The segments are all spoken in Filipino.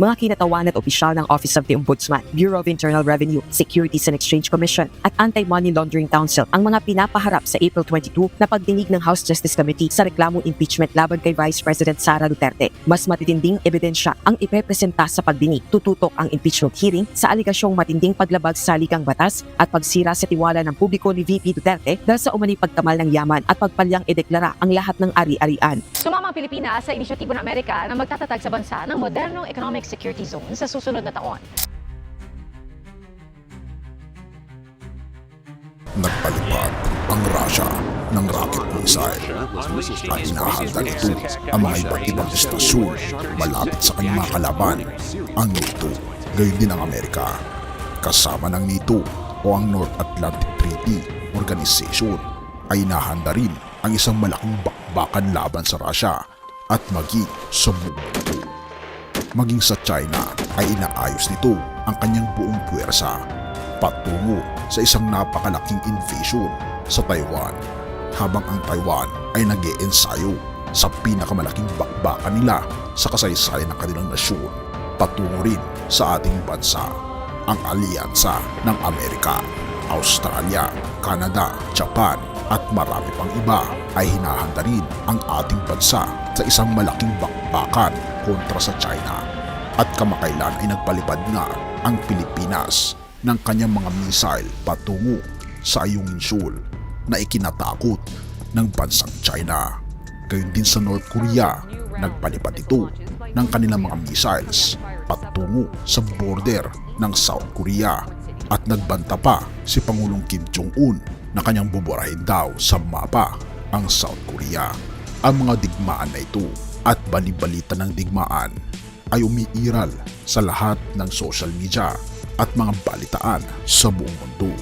mga kinatawan at opisyal ng Office of the Ombudsman, Bureau of Internal Revenue, Securities and Exchange Commission at Anti-Money Laundering Council ang mga pinapaharap sa April 22 na pagdinig ng House Justice Committee sa reklamong impeachment laban kay Vice President Sara Duterte. Mas matitinding ebidensya ang ipepresenta sa pagdinig. Tututok ang impeachment hearing sa aligasyong matinding paglabag sa saligang batas at pagsira sa tiwala ng publiko ni VP Duterte dahil sa umano'y pagkamal ng yaman at pagpalyang ideklara ang lahat ng ari-arian. Sumama ang Pilipinas sa inisyatibo ng Amerika na magtatatag sa bansa ng modernong economic security zone sa susunod na taon. Nagpalipad ang Russia ng rocket missile at hinahanda nito ang mga iba't ibang istasyon malapit sa kanyang mga kalaban, ang NATO, gayon din ang Amerika. Kasama ng NATO o ang North Atlantic Treaty Organization ay hinahanda rin ang isang malaking bakbakan laban sa Russia at maging sa buong mundo. Maging sa China ay inaayos nito ang kanyang buong puwersa patungo sa isang napakalaking invasion sa Taiwan, habang ang Taiwan ay nag-iensayo sa pinakamalaking bakbakan nila sa kasaysayan ng kanilang nasyon patungo rin sa ating bansa. Ang alyansa ng Amerika, Australia, Canada, Japan at marami pang iba ay hinahanda rin ang ating bansa sa isang malaking bakbakan kontra sa China. At kamakailan ay nagpalipad nga ang Pilipinas ng kanyang mga missile patungo sa Ayungin Shoal na ikinatakot ng bansang China. Gayon din sa North Korea, nagpalipad ito ng kanilang mga missiles patungo sa border ng South Korea at nagbanta pa si Pangulong Kim Jong-un na kanyang buburahin daw sa mapa ang South Korea. Ang mga digmaan na ito at balibalita ng digmaan ay umiiral sa lahat ng social media at mga balitaan sa buong mundo.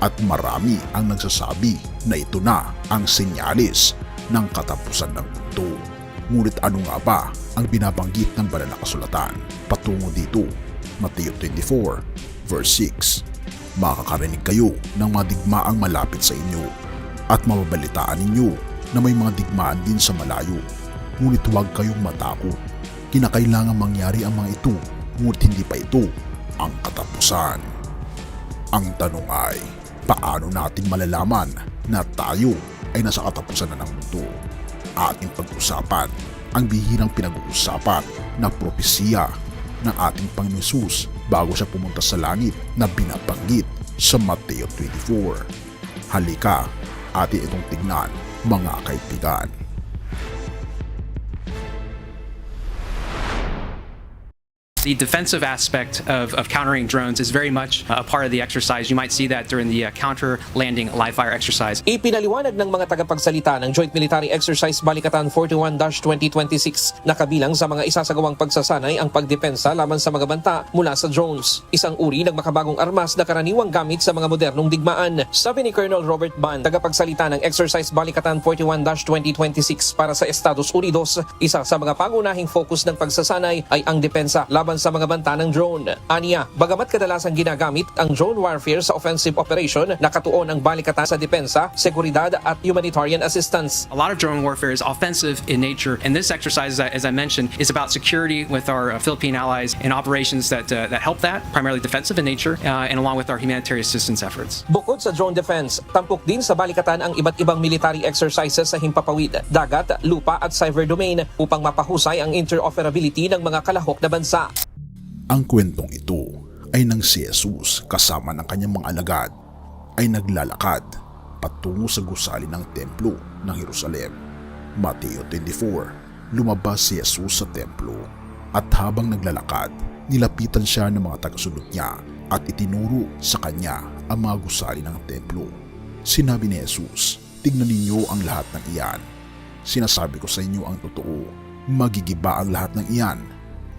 At marami ang nagsasabi na ito na ang senyales ng katapusan ng mundo. Ngunit ano nga ba ang binabanggit ng banal na kasulatan patungo dito? Mateo 24 verse 6. Makakarinig kayo ng mga digmaang malapit sa inyo at mababalitaan ninyo na may mga digmaan din sa malayo. Ngunit huwag kayong matakot. Kinakailangan mangyari ang mga ito, ngunit hindi pa ito ang katapusan. Ang tanong ay, paano natin malalaman na tayo ay nasa katapusan na ng mundo? Ating pag-usapan ang bihirang pinag-uusapan na propesiya ng ating Panginoon Hesus bago siya pumunta sa langit na binabanggit sa Mateo 24. Halika, atin itong tignan, mga kaibigan. The defensive aspect of countering drones is very much a part of the exercise. You might see that during the counter-landing live-fire exercise. Ipinaliwanag ng mga tagapagsalita ng Joint Military Exercise Balikatan 41-2026 na kabilang sa mga isasagawang pagsasanay ang pagdepensa laban sa mga banta mula sa drones. Isang uri ng makabagong armas na karaniwang gamit sa mga modernong digmaan. Sabi ni Colonel Robert Ban, tagapagsalita ng Exercise Balikatan 41-2026 para sa Estados Unidos, isa sa mga pangunahing focus ng pagsasanay ay ang depensa laban sa mga banta ng drone. Aniya, bagamat kadalasang ginagamit ang drone warfare sa offensive operation, nakatuon ang balikatan sa depensa, seguridad at humanitarian assistance. A lot of drone warfare is offensive in nature, and this exercise, as I mentioned, is about security with our Philippine allies and operations that help that, primarily defensive in nature, and along with our humanitarian assistance efforts. Bukod sa drone defense, tampok din sa balikatan ang iba't ibang military exercises sa himpapawid, dagat, lupa at cyber domain upang mapahusay ang interoperability ng mga kalahok na bansa. Ang kwentong ito ay nang si Jesus kasama ng kanyang mga alagad ay naglalakad patungo sa gusali ng templo ng Jerusalem. Mateo 24, lumabas si Jesus sa templo at habang naglalakad, nilapitan siya ng mga tagasunod niya at itinuro sa kanya ang mga gusali ng templo. Sinabi ni Jesus, tignan ninyo ang lahat ng iyan. Sinasabi ko sa inyo ang totoo, magigiba ang lahat ng iyan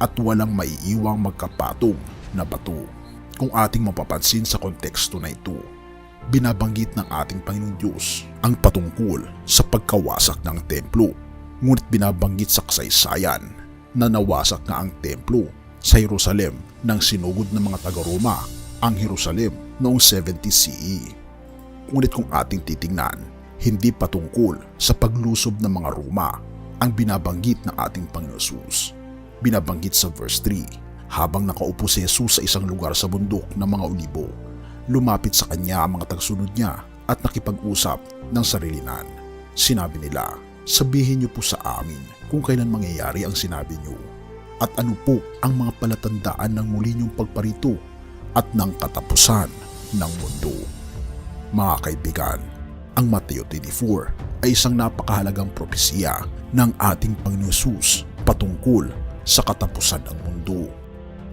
at walang maiiwang magkapatong na bato. Kung ating mapapansin sa konteksto na ito, binabanggit ng ating Panginoong Diyos ang patungkol sa pagkawasak ng templo, ngunit binabanggit sa kasaysayan na nawasak na ang templo sa Jerusalem nang sinugod ng mga taga-Roma ang Jerusalem noong 70 CE. Ngunit kung ating titingnan, hindi patungkol sa paglusob ng mga Roma ang binabanggit ng ating Panginoon Hesus. Binabanggit sa verse 3 Habang nakaupo si Jesus sa isang lugar sa bundok ng mga olibo, lumapit sa kanya ang mga tagasunod niya at nakipag-usap ng sarilinan. Sinabi nila, "Sabihin niyo po sa amin kung kailan mangyayari ang sinabi niyo at ano po ang mga palatandaan ng muli niyong pagparito at ng katapusan ng mundo." Mga kaibigan, ang Mateo 24 ay isang napakahalagang propesiya ng ating Panginoon Jesus patungkol sa katapusan ng mundo.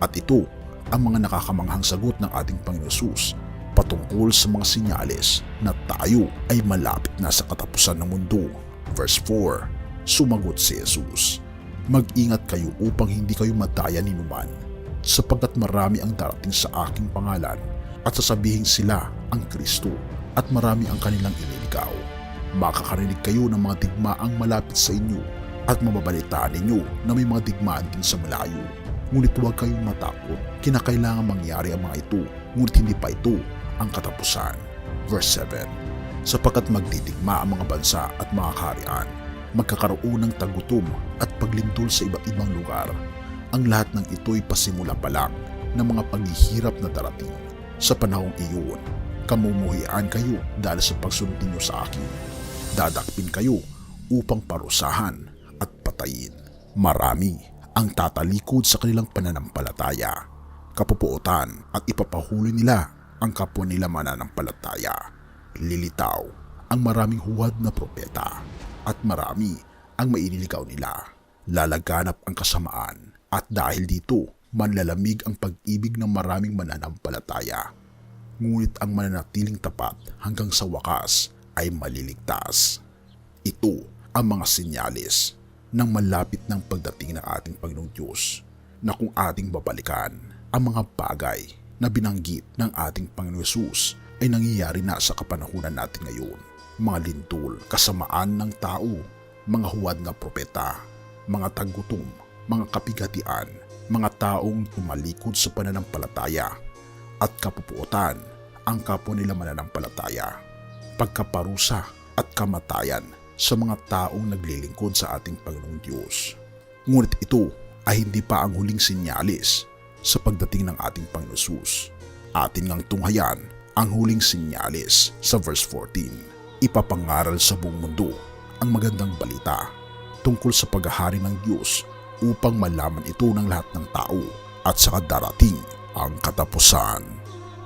At ito ang mga nakakamanghang sagot ng ating Panginoon Jesus patungkol sa mga sinyales na tayo ay malapit na sa katapusan ng mundo. Verse 4, sumagot si Jesus, "Mag-ingat kayo upang hindi kayo madaya ni numan, sapagkat marami ang darating sa aking pangalan at sasabihin sila ang Kristo at marami ang kanilang ililigaw. Makakarinig kayo ng mga digmaang malapit sa inyo at mababalitaan ninyo na may mga digmaan din sa malayo. Ngunit huwag kayong matakot, kinakailangan mangyari ang mga ito, ngunit hindi pa ito ang katapusan." Verse 7, sapagkat magdidigma ang mga bansa at mga kaharian, magkakaroon ng tagutom at paglindol sa iba't ibang lugar. Ang lahat ng ito'y pasimula pa lang ng mga paghihirap na darating. Sa panahong iyon, kamumuhian kayo dahil sa pagsunod ninyo sa akin. Dadakpin kayo upang parusahan at patayin. Marami ang tatalikod sa kanilang pananampalataya, kapupuotan at ipapahuli nila ang kapwa nila mananampalataya. Lilitaw ang maraming huwad na propeta at marami ang maililigaw nila. Lalaganap ang kasamaan at dahil dito manlalamig ang pag-ibig ng maraming mananampalataya. Ngunit ang mananatiling tapat hanggang sa wakas ay maliligtas. Ito ang mga sinyalis ng malapit ng pagdating ng ating Panginoong Diyos, na kung ating babalikan ang mga bagay na binanggit ng ating Panginoong Jesus ay nangyayari na sa kapanahunan natin ngayon. Mga lindol, kasamaan ng tao, mga huwad na propeta, mga tagutom, mga kapigatian, mga taong tumalikod sa pananampalataya at kapupuotan ang kapwa nila mananampalataya, pagkaparusa at kamatayan sa mga taong naglilingkod sa ating Panginoong Diyos. Ngunit ito ay hindi pa ang huling sinyalis sa pagdating ng ating Panginoon Jesus. Atin ngang tunghayan ang huling sinyalis sa verse 14. Ipapangaral sa buong mundo ang magandang balita tungkol sa paghahari ng Diyos upang malaman ito ng lahat ng tao at saka darating ang katapusan.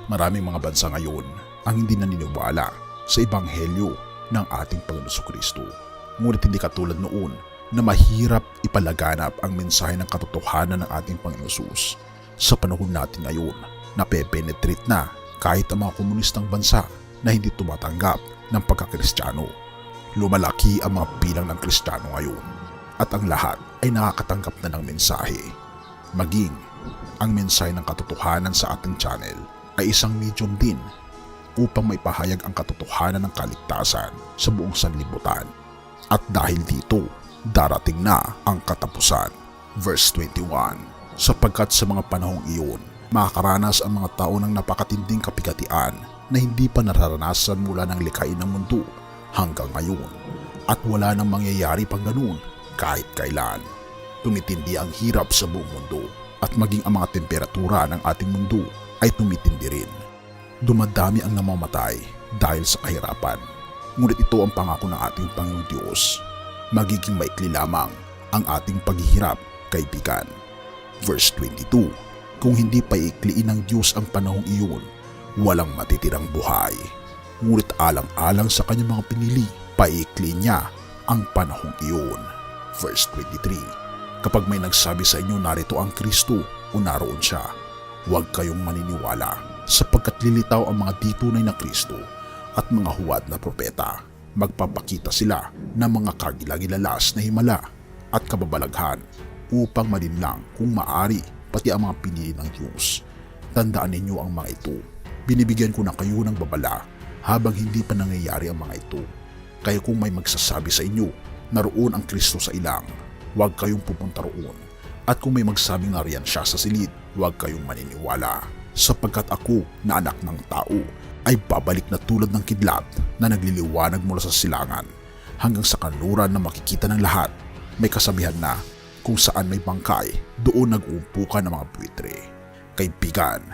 Maraming mga bansa ngayon ang hindi naniniwala sa ebanghelyo ng ating Panginoon Kristo. Ngunit hindi katulad noon na mahirap ipalaganap ang mensahe ng katotohanan ng ating Panginoon Jesus. Sa panahon natin ngayon, napepenetrate na kahit ang mga komunistang bansa na hindi tumatanggap ng pagkakristyano. Lumalaki ang mga bilang ng Kristiyano ngayon at ang lahat ay nakakatanggap na ng mensahe. Maging ang mensahe ng katotohanan sa ating channel ay isang medium din upang maipahayag ang katotohanan ng kaligtasan sa buong sanlibutan. At dahil dito, darating na ang katapusan. Verse 21, sapagkat sa mga panahong iyon, makakaranas ang mga tao ng napakatinding kapigatian na hindi pa nararanasan mula ng likhain ng mundo hanggang ngayon. At wala nang mangyayari pang ganun kahit kailan. Tumitindi ang hirap sa buong mundo at maging ang mga temperatura ng ating mundo ay tumitindi rin. Dumadami ang namamatay dahil sa kahirapan. Ngunit ito ang pangako ng ating Panginoong Diyos. Magiging maikli lamang ang ating paghihirap, kaibigan. Verse 22, kung hindi paikliin ng Diyos ang panahong iyon, walang matitirang buhay. Ngunit alang-alang sa kanyang mga pinili, paikli niya ang panahong iyon. Verse 23, kapag may nagsabi sa inyo narito ang Kristo o naroon siya, huwag kayong maniniwala, sapagkat lilitaw ang mga ditunay na Kristo at mga huwad na propeta. Magpapakita sila ng mga kagilagilalas na himala at kababalaghan upang malinlang kung maari pati ang mga pinili ng Diyos. Tandaan ninyo ang mga ito. Binibigyan ko na kayo ng babala habang hindi pa nangyayari ang mga ito. Kaya kung may magsasabi sa inyo, naroon ang Kristo sa ilang, huwag kayong pupunta roon. At kung may magsabing nariyan siya sa silid, huwag kayong maniniwala. Sapagkat ako na anak ng tao ay babalik na tulad ng kidlat na nagliliwanag mula sa silangan hanggang sa kanluran na makikita ng lahat. May kasabihan na Kung saan may bangkay, doon nag-uumpukan ng mga buwitre. Kaibigan,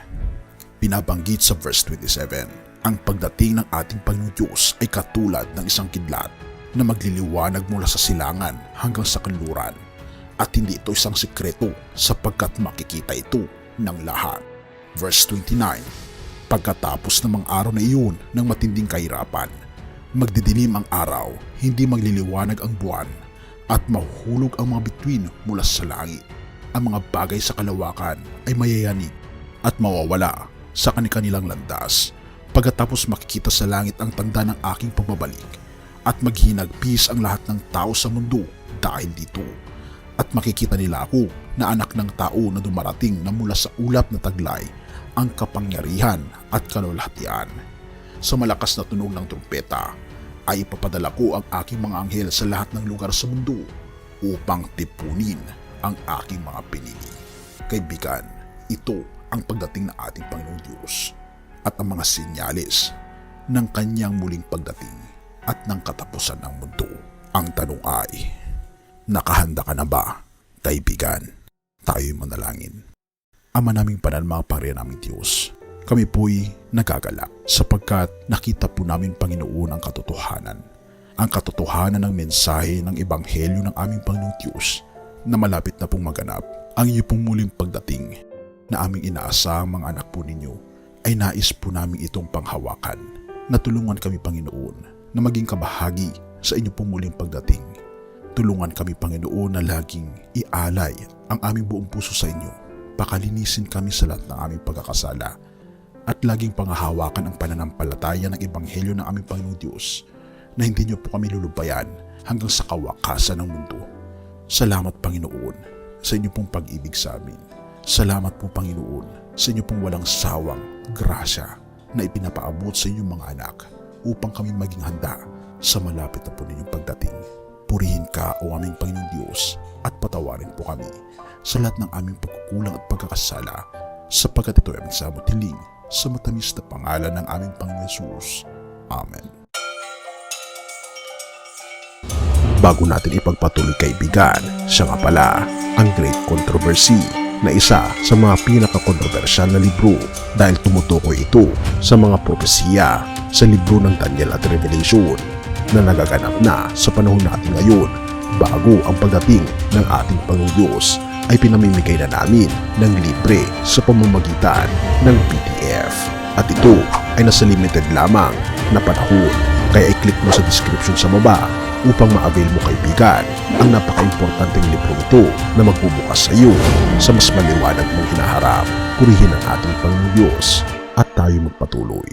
binabanggit sa verse 27, ang pagdating ng ating Panginoong Diyos ay katulad ng isang kidlat na magliliwanag mula sa silangan hanggang sa kanluran. At hindi ito isang sikreto sapagkat makikita ito ng lahat. Verse 29, pagkatapos ng mga araw na iyon ng matinding kahirapan, magdidilim ang araw, hindi magliliwanag ang buwan, at mahuhulog ang mga bituin mula sa langit. Ang mga bagay sa kalawakan ay mayayanig at mawawala sa kanilang landas. Pagkatapos makikita sa langit ang tanda ng aking pagbabalik, at maghinagpis ang lahat ng tao sa mundo dahil dito. At makikita nila ako na anak ng tao na dumarating na mula sa ulap na taglay ang kapangyarihan at kalwalhatian. Sa malakas na tunog ng trumpeta ay ipapadala ko ang aking mga anghel sa lahat ng lugar sa mundo upang tipunin ang aking mga pinili. Kaibigan, ito ang pagdating ng ating Panginoong Diyos at ang mga sinyalis ng kanyang muling pagdating at ng katapusan ng mundo. Ang tanong ay, nakahanda ka na ba, kaibigan? Tayo'y manalangin. Ama naming banal, mga pangriyan naming Diyos, kami po'y nagagalak sapagkat nakita po namin, Panginoon, ang katotohanan. Ang katotohanan ng mensahe ng Ebanghelyo ng aming Panginoong Diyos na malapit na pong maganap. Ang iyo pong muling pagdating na aming inaasahang mga anak po ninyo ay nais po namin itong panghawakan. Natulungan kami, Panginoon, na maging kabahagi sa inyo pong muling pagdating. Tulungan kami, Panginoon, na laging ialay ang aming buong puso sa inyo. Pakalinisin kami sa lahat ng aming pagkakasala at laging panghahawakan ang pananampalataya ng Ebanghelyo ng aming Panginoong Diyos na hindi niyo po kami lulubayan hanggang sa kawakasan ng mundo. Salamat, Panginoon, sa inyo pong pag-ibig sa amin. Salamat po, Panginoon, sa inyo pong walang sawang grasya na ipinapaabot sa inyong mga anak upang kami maging handa sa malapit na po ninyong pagdating. Purihin ka, o aming Panginoong Diyos, at patawarin po kami sa lahat ng aming pagkukulang at pagkakasala, sapagkat ito ay aming samot hiling sa matamis na pangalan ng aming Panginoon Jesus. Amen. Bago natin ipagpatuloy, kaibigan, siya nga pala ang Great Controversy, na isa sa mga pinakakontrobersyal na libro dahil tumutukoy ito sa mga propesiya sa libro ng Daniel at Revelation na nagaganap na sa panahon natin ngayon. Bago ang pagdating ng ating Panginoong Diyos ay pinamimigay na namin ng libre sa pamamagitan ng PDF. At ito ay nasa limited lamang na panahon, kaya i-click mo sa description sa baba upang ma-avail mo, kaibigan, ang napaka-importanteng libro ito na magbubukas sa iyo sa mas maliwanag mong hinaharap. Purihin ang ating Panginoong Diyos at tayo magpatuloy.